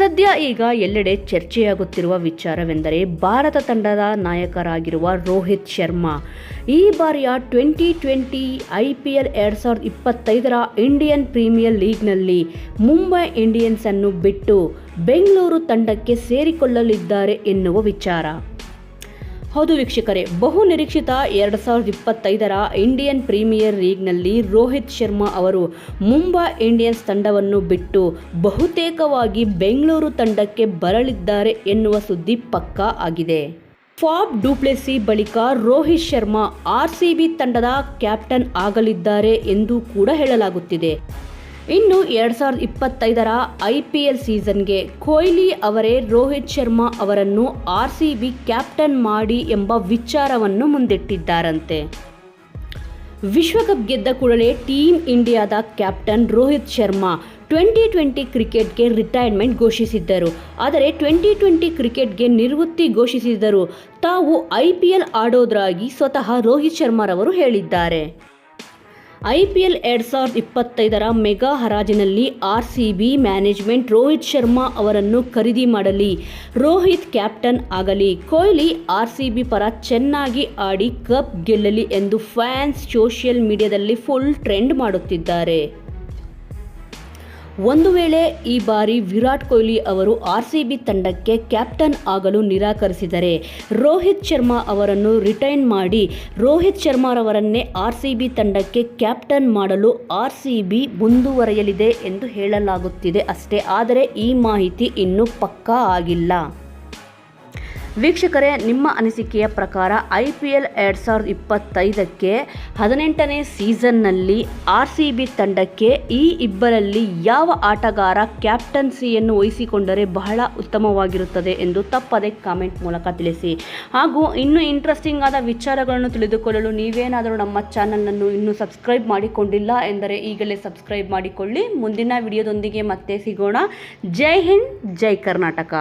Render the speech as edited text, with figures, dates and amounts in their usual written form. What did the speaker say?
ಸದ್ಯ ಈಗ ಎಲ್ಲೆಡೆ ಚರ್ಚೆಯಾಗುತ್ತಿರುವ ವಿಚಾರವೆಂದರೆ ಭಾರತ ತಂಡದ ನಾಯಕರಾಗಿರುವ ರೋಹಿತ್ ಶರ್ಮಾ ಈ ಬಾರಿಯ 2020 IPL 2025ರ ಇಂಡಿಯನ್ ಪ್ರೀಮಿಯರ್ ಲೀಗ್ನಲ್ಲಿ ಮುಂಬೈ ಇಂಡಿಯನ್ಸ್ ಅನ್ನು ಬಿಟ್ಟು ಬೆಂಗಳೂರು ತಂಡಕ್ಕೆ ಸೇರಿಕೊಳ್ಳಲಿದ್ದಾರೆ ಎನ್ನುವ ವಿಚಾರ. ಹೌದು ವೀಕ್ಷಕರೇ, ಬಹು ನಿರೀಕ್ಷಿತ 2025ರ ಇಂಡಿಯನ್ ಪ್ರೀಮಿಯರ್ ಲೀಗ್ನಲ್ಲಿ ರೋಹಿತ್ ಶರ್ಮಾ ಅವರು ಮುಂಬೈ ಇಂಡಿಯನ್ಸ್ ತಂಡವನ್ನು ಬಿಟ್ಟು ಬಹುತೇಕವಾಗಿ ಬೆಂಗಳೂರು ತಂಡಕ್ಕೆ ಬರಲಿದ್ದಾರೆ ಎನ್ನುವ ಸುದ್ದಿ ಪಕ್ಕಾ ಆಗಿದೆ. ಫಾಫ್ ಡು ಪ್ಲೆಸಿ ಬಳಿಕ ರೋಹಿತ್ ಶರ್ಮಾ RCB ತಂಡದ ಕ್ಯಾಪ್ಟನ್ ಆಗಲಿದ್ದಾರೆ ಎಂದು ಕೂಡ ಹೇಳಲಾಗುತ್ತಿದೆ. ಇನ್ನು 2025ರ IPL ಸೀಸನ್ಗೆ ಕೊಹ್ಲಿ ಅವರೇ ರೋಹಿತ್ ಶರ್ಮಾ ಅವರನ್ನು RCB ಕ್ಯಾಪ್ಟನ್ ಮಾಡಿ ಎಂಬ ವಿಚಾರವನ್ನು ಮುಂದಿಟ್ಟಿದ್ದಾರಂತೆ. ವಿಶ್ವಕಪ್ ಗೆದ್ದ ಕೂಡಲೇ ಟೀಮ್ ಇಂಡಿಯಾದ ಕ್ಯಾಪ್ಟನ್ ರೋಹಿತ್ ಶರ್ಮಾ 2020 ಕ್ರಿಕೆಟ್ಗೆ ರಿಟೈರ್ಮೆಂಟ್ ಘೋಷಿಸಿದ್ದರು. ಆದರೆ 2020 ಕ್ರಿಕೆಟ್ಗೆ ನಿವೃತ್ತಿ ಘೋಷಿಸಿದರೂ ತಾವು IPL ಆಡೋದ್ರಾಗಿ ಸ್ವತಃ ರೋಹಿತ್ ಶರ್ಮಾರವರು ಹೇಳಿದ್ದಾರೆ. IPL 2025ರ ಮೆಗಾ ಹರಾಜಿನಲ್ಲಿ RCB ಮ್ಯಾನೇಜ್ಮೆಂಟ್ ರೋಹಿತ್ ಶರ್ಮಾ ಅವರನ್ನು ಖರೀದಿ ಮಾಡಲಿ, ರೋಹಿತ್ ಕ್ಯಾಪ್ಟನ್ ಆಗಲಿ, ಕೊಹ್ಲಿ RCB ಪರ ಚೆನ್ನಾಗಿ ಆಡಿ ಕಪ್ ಗೆಲ್ಲಲಿ ಎಂದು ಫ್ಯಾನ್ಸ್ ಸೋಷಿಯಲ್ ಮೀಡಿಯಾದಲ್ಲಿ ಫುಲ್ ಟ್ರೆಂಡ್ ಮಾಡುತ್ತಿದ್ದಾರೆ. ಒಂದು ವೇಳೆ ಈ ಬಾರಿ ವಿರಾಟ್ ಕೊಹ್ಲಿ ಅವರು RCB ತಂಡಕ್ಕೆ ಕ್ಯಾಪ್ಟನ್ ಆಗಲು ನಿರಾಕರಿಸಿದರೆ ರೋಹಿತ್ ಶರ್ಮಾ ಅವರನ್ನು ರಿಟೈನ್ ಮಾಡಿ ರೋಹಿತ್ ಶರ್ಮಾರವರನ್ನೇ RCB ತಂಡಕ್ಕೆ ಕ್ಯಾಪ್ಟನ್ ಮಾಡಲು RCB ಮುಂದುವರೆಯಲಿದೆ ಎಂದು ಹೇಳಲಾಗುತ್ತಿದೆ ಅಷ್ಟೇ. ಆದರೆ ಈ ಮಾಹಿತಿ ಇನ್ನೂ ಪಕ್ಕಾ ಆಗಿಲ್ಲ. ವೀಕ್ಷಕರೇ, ನಿಮ್ಮ ಅನಿಸಿಕೆಯ ಪ್ರಕಾರ IPL 2025ಕ್ಕೆ 18ನೇ ಸೀಸನ್ನಲ್ಲಿ RCB ತಂಡಕ್ಕೆ ಈ ಇಬ್ಬರಲ್ಲಿ ಯಾವ ಆಟಗಾರ ಕ್ಯಾಪ್ಟನ್ಸಿಯನ್ನು ವಹಿಸಿಕೊಂಡರೆ ಬಹಳ ಉತ್ತಮವಾಗಿರುತ್ತದೆ ಎಂದು ತಪ್ಪದೆ ಕಾಮೆಂಟ್ ಮೂಲಕ ತಿಳಿಸಿ. ಹಾಗೂ ಇನ್ನೂ ಇಂಟ್ರೆಸ್ಟಿಂಗ್ ಆದ ವಿಚಾರಗಳನ್ನು ತಿಳಿದುಕೊಳ್ಳಲು ನೀವೇನಾದರೂ ನಮ್ಮ ಚಾನಲನ್ನು ಇನ್ನೂ ಸಬ್ಸ್ಕ್ರೈಬ್ ಮಾಡಿಕೊಂಡಿಲ್ಲ ಎಂದರೆ ಈಗಲೇ ಸಬ್ಸ್ಕ್ರೈಬ್ ಮಾಡಿಕೊಳ್ಳಿ. ಮುಂದಿನ ವಿಡಿಯೋದೊಂದಿಗೆ ಮತ್ತೆ ಸಿಗೋಣ. ಜೈ ಹಿಂದ್, ಜೈ ಕರ್ನಾಟಕ.